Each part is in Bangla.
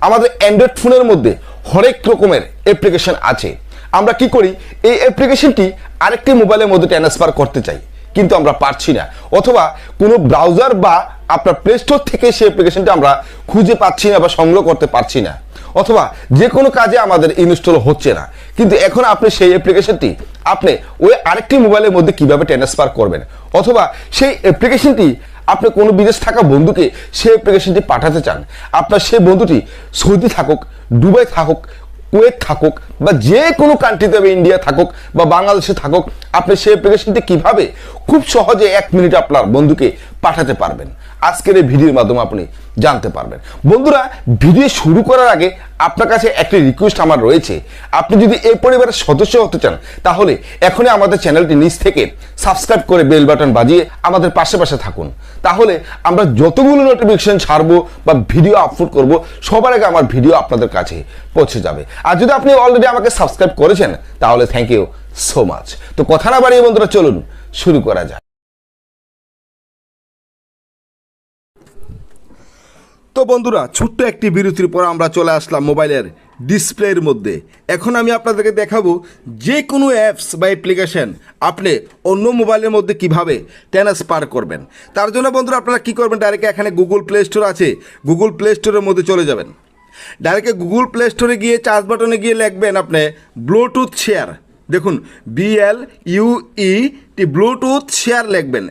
আমাদের অ্যান্ড্রয়েড ফোনের মধ্যে হরেক রকমের অ্যাপ্লিকেশন আছে। আমরা কি করি, এই অ্যাপ্লিকেশনটি আরেকটি মোবাইলের মধ্যে ট্রান্সফার করতে চাই, কিন্তু আমরা পারছি না, অথবা কোনো ব্রাউজার বা আপনার প্লে স্টোর থেকে সেই অ্যাপ্লিকেশনটা আমরা খুঁজে পাচ্ছি না বা সংগ্রহ করতে পারছি না, অথবা যে কোনো কাজে আমাদের ইনস্টল হচ্ছে না। কিন্তু এখন আপনি সেই অ্যাপ্লিকেশনটি আপনি ওই আরেকটি মোবাইলের মধ্যে কিভাবে ট্রান্সফার করবেন, অথবা সেই অ্যাপ্লিকেশনটি আপনি কোনো বিদেশ থাকা বন্ধুকে সেই অ্যাপ্লিকেশনটি পাঠাতে চান, আপনার সেই বন্ধুটি সৌদি থাকুক, দুবাই থাকুক, কুয়েত থাকুক বা যে কোনো কান্ট্রিতে, ইন্ডিয়া থাকুক বা বাংলাদেশে থাকুক, আপনি সেই অ্যাপ্লিকেশনটি কিভাবে খুব সহজে 1 মিনিট আপনার বন্ধুকে পাঠাতে পারবেন, আজকের এই ভিডিওর মাধ্যমে আপনি জানতে পারবেন। বন্ধুরা, ভিডিও শুরু করার আগে আপনার কাছে একটি রিকোয়েস্ট আমার রয়েছে, আপনি যদি এই পরিবারের সদস্য হতে চান তাহলে এখনই আমাদের চ্যানেলটি নিচ থেকে সাবস্ক্রাইব করে বেল বাটন বাজিয়ে আমাদের পাশে পাশে থাকুন। তাহলে আমরা যতগুলো নোটিফিকেশন ছাড়বো বা ভিডিও আপলোড করব, সবার আগে আমার ভিডিও আপনাদের কাছে পৌঁছে যাবে। আর যদি আপনি অলরেডি আমাকে সাবস্ক্রাইব করেছেন তাহলে থ্যাংক ইউ সো মাচ। তো কথা না বাড়িয়ে বন্ধুরা, চলুন শুরু করা যাক। তো বন্ধুরা, ছোট্ট একটি বিরতির পর আমরা চলে আসলাম মোবাইলের ডিসপ্লের মধ্যে। এখন আমি আপনাদেরকে দেখাবো যে কোনো অ্যাপস বা অ্যাপ্লিকেশন আপনি অন্য মোবাইলের মধ্যে কিভাবে ট্রান্সফার করবেন। তার জন্য বন্ধুরা আপনারা কী করবেন, ডাইরেক্ট এখানে গুগল প্লে স্টোর আছে, গুগল প্লে স্টোরের মধ্যে চলে যাবেন। ডাইরেক্ট গুগল প্লে স্টোরে গিয়ে সার্চ বাটনে গিয়ে লিখবেন আপনি ব্লুটুথ শেয়ার। দেখুন BLUET ব্লুটুথ শেয়ার লিখবেন,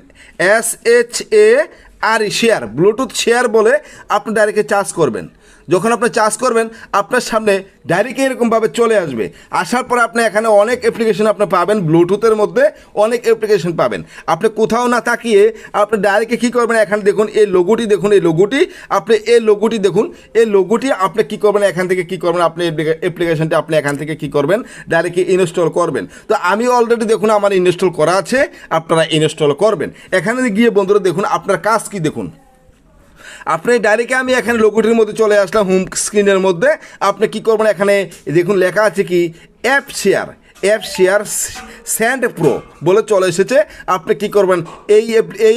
SHAR শেয়ার, ব্লুটুথ শেয়ার বলে আপনি ডাইরেক্টে চার্জ করবেন। যখন আপনি চার্জ করবেন আপনার সামনে ডাইরেক্ট এরকমভাবে চলে আসবে। আসার পরে আপনি এখানে অনেক অ্যাপ্লিকেশন আপনি পাবেন, ব্লুটুথের মধ্যে অনেক অ্যাপ্লিকেশন পাবেন। আপনি কোথাও না তাকিয়ে আপনি ডাইরেক্টে কী করবেন, এখানে দেখুন এই লোগোটি, দেখুন এই লোগোটি, আপনি এই লোগোটি দেখুন, এই লোগোটি আপনি কী করবেন, এখান থেকে কী করবেন, আপনি অ্যাপ্লিকেশনটি আপনি এখান থেকে কী করবেন, ডাইরেক্ট ইনস্টল করবেন। তো আমি অলরেডি দেখুন আমার ইনস্টল করা আছে, আপনারা ইনস্টল করবেন। এখানে গিয়ে বন্ধুরা দেখুন আপনার কাজ কি, দেখুন আপনি ডাইরেক্ট আমি এখানে লোগোটির মধ্যে চলে আসলাম, হোম স্ক্রিনের মধ্যে। আপনি কি করবেন, এখানে দেখুন লেখা আছে কি অ্যাপ শেয়ার স্যান্ড প্রো বলে চলে এসেছে। আপনি কি করবেন, এই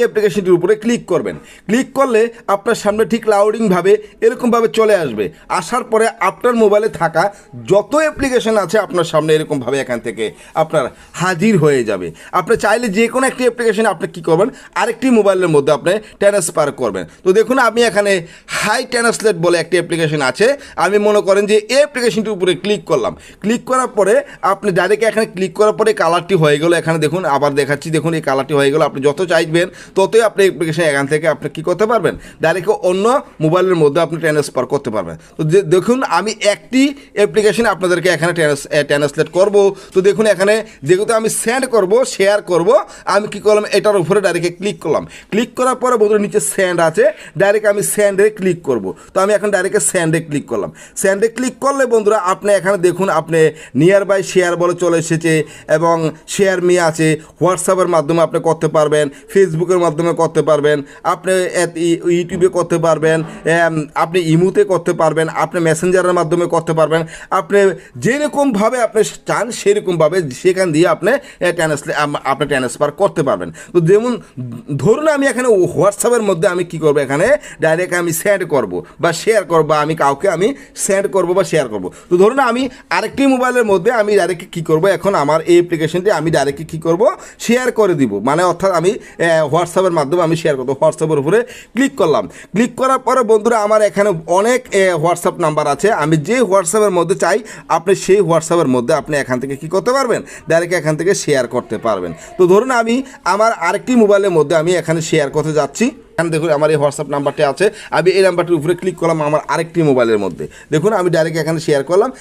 অ্যাপ্লিকেশনটির উপরে ক্লিক করবেন। ক্লিক করলে আপনার সামনে ঠিক লাউডিংভাবে এরকমভাবে চলে আসবে। আসার পরে আপনার মোবাইলে থাকা যত অ্যাপ্লিকেশন আছে আপনার সামনে এরকমভাবে এখান থেকে আপনার হাজির হয়ে যাবে। আপনি চাইলে যে কোনো একটি অ্যাপ্লিকেশন আপনি কী করবেন, আরেকটি মোবাইলের মধ্যে আপনি ট্রান্সফার করবেন। তো দেখুন আমি এখানে হাই ট্রান্সলেট বলে একটি অ্যাপ্লিকেশন আছে, আমি মনে করেন যে এই অ্যাপ্লিকেশনটির উপরে ক্লিক করলাম। ক্লিক করার পরে আপনি ডাইরেক্ট এখানে ক্লিক করার পরে কালারটি হয়ে গেল। এখানে দেখুন আবার দেখাচ্ছি, দেখুন এই কালারটি হয়ে গেল। আপনি যত চাইবেন ততই আপনি অ্যাপ্লিকেশন এখান থেকে আপনি কী করতে পারবেন, ডাইরেক্ট অন্য মোবাইলের মধ্যে আপনি ট্রান্সফার করতে পারবেন। তো দেখুন আমি একটি অ্যাপ্লিকেশন আপনাদেরকে এখানে ট্রান্সলেট করব। তো দেখুন এখানে যেহেতু আমি সেন্ড করব, শেয়ার করব, আমি কী করলাম, এটার উপরে ডাইরেক্ট ক্লিক করলাম। ক্লিক করার পরে বন্ধুরা নিচে সেন্ড আছে, ডাইরেক্ট আমি সেন্ডে ক্লিক করব। তো আমি এখন ডাইরেক্ট সেন্ডে ক্লিক করলাম। সেন্ডে ক্লিক করলে বন্ধুরা আপনি এখানে দেখুন আপনি নিয়ার বাই শেয়ার বলে চলে এসেছে, এবং শেয়ার মি আছে। হোয়াটসঅ্যাপের মাধ্যমে আপনি করতে পারবেন, ফেসবুকের মাধ্যমে করতে পারবেন, আপনি ইউটিউবে করতে পারবেন, আপনি ইমুতে করতে পারবেন, আপনি মেসেঞ্জারের মাধ্যমে করতে পারবেন। আপনি যেরকমভাবে আপনি চান সেরকমভাবে সেখান দিয়ে আপনি ট্রান্সফার করতে পারবেন। তো যেমন ধরুন আমি এখানে হোয়াটসঅ্যাপের মধ্যে আমি কী করবো, এখানে ডাইরেক্ট আমি সেন্ড করব বা শেয়ার করব, বা আমি কাউকে আমি সেন্ড করব বা শেয়ার করব। তো ধরুন আমি আরেকটি মোবাইলের মধ্যে আমি ডাইরেক্ট কী করব, এখন আমার এই অ্যাপ্লিকেশনটি আমি ডাইরেক্ট কী করব, শেয়ার করে দিব। মানে অর্থাৎ আমি হোয়াটসঅ্যাপের মাধ্যমে আমি শেয়ার করবো। হোয়াটসঅ্যাপের উপরে ক্লিক করলাম। ক্লিক করার পরে বন্ধুরা আমার এখানে অনেক হোয়াটসঅ্যাপ নাম্বার আছে। আমি যে হোয়াটসঅ্যাপের মধ্যে চাই আপনি সেই হোয়াটসঅ্যাপের মধ্যে আপনি এখান থেকে কী করতে পারবেন, ডাইরেক্ট এখান থেকে শেয়ার করতে পারবেন। তো ধরুন আমি আমার আরেকটি মোবাইলের মধ্যে আমি এখানে শেয়ার করতে যাচ্ছি। এখানে দেখুন আমার এই হোয়াটসঅ্যাপ নাম্বারটি আছে, আমি এই নাম্বারটির উপরে ক্লিক করলাম আমার আরেকটি মোবাইলের মধ্যে। দেখুন আমি ডাইরেক্ট এখানে শেয়ার করলাম।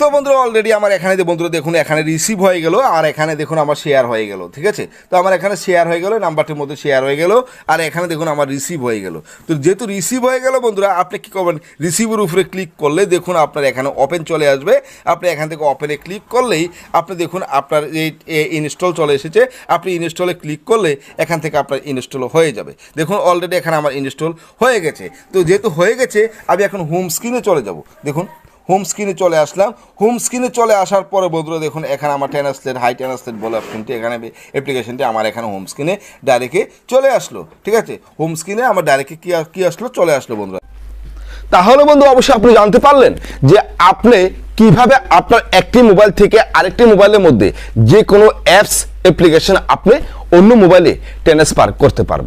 তো বন্ধুরা অলরেডি আমার এখানে বন্ধুরা দেখুন এখানে রিসিভ হয়ে গেল, আর এখানে দেখুন আমার শেয়ার হয়ে গেল। ঠিক আছে, তো আমার এখানে শেয়ার হয়ে গেল, নাম্বারটির মধ্যে শেয়ার হয়ে গেল, আর এখানে দেখুন আমার রিসিভ হয়ে গেল। তো যেহেতু রিসিভ হয়ে গেল বন্ধুরা, আপনি কী করবেন, রিসিভের উপরে ক্লিক করলে দেখুন আপনার এখানে ওপেন চলে আসবে। আপনি এখান থেকে ওপেনে ক্লিক করলেই আপনি দেখুন আপনার এই ইনস্টল চলে এসেছে। আপনি ইনস্টলে ক্লিক করলে এখান থেকে আপনার ইনস্টল হয়ে যাবে। দেখুন অলরেডি এখানে আমার ইনস্টল হয়ে গেছে। তো যেহেতু হয়ে গেছে আমি এখন হোম স্ক্রিনে চলে যাব। দেখুন হোম স্ক্রিনে চলে আসলাম। হোম স্ক্রিনে চলে আসার পরে বন্ধুরা দেখুন এখানে আমার ট্রান্সলেট, হাই ট্রান্সলেট বলে অপশনটি, এখানে অ্যাপ্লিকেশনটি আমার এখানে হোম স্ক্রিনে ডাইরেক্টে চলে আসলো। ঠিক আছে, হোম স্ক্রিনে আমার ডাইরেক্টে কী আসলো, চলে আসলো বন্ধুরা। তাহলে বন্ধু অবশ্যই আপনি জানতে পারলেন যে আপনি কিভাবে আপনার একটি মোবাইল থেকে আরেকটি মোবাইলের মধ্যে যে কোনো অ্যাপস অ্যাপ্লিকেশন আপনি অন্য মোবাইলে ট্রান্সফার করতে পারবেন।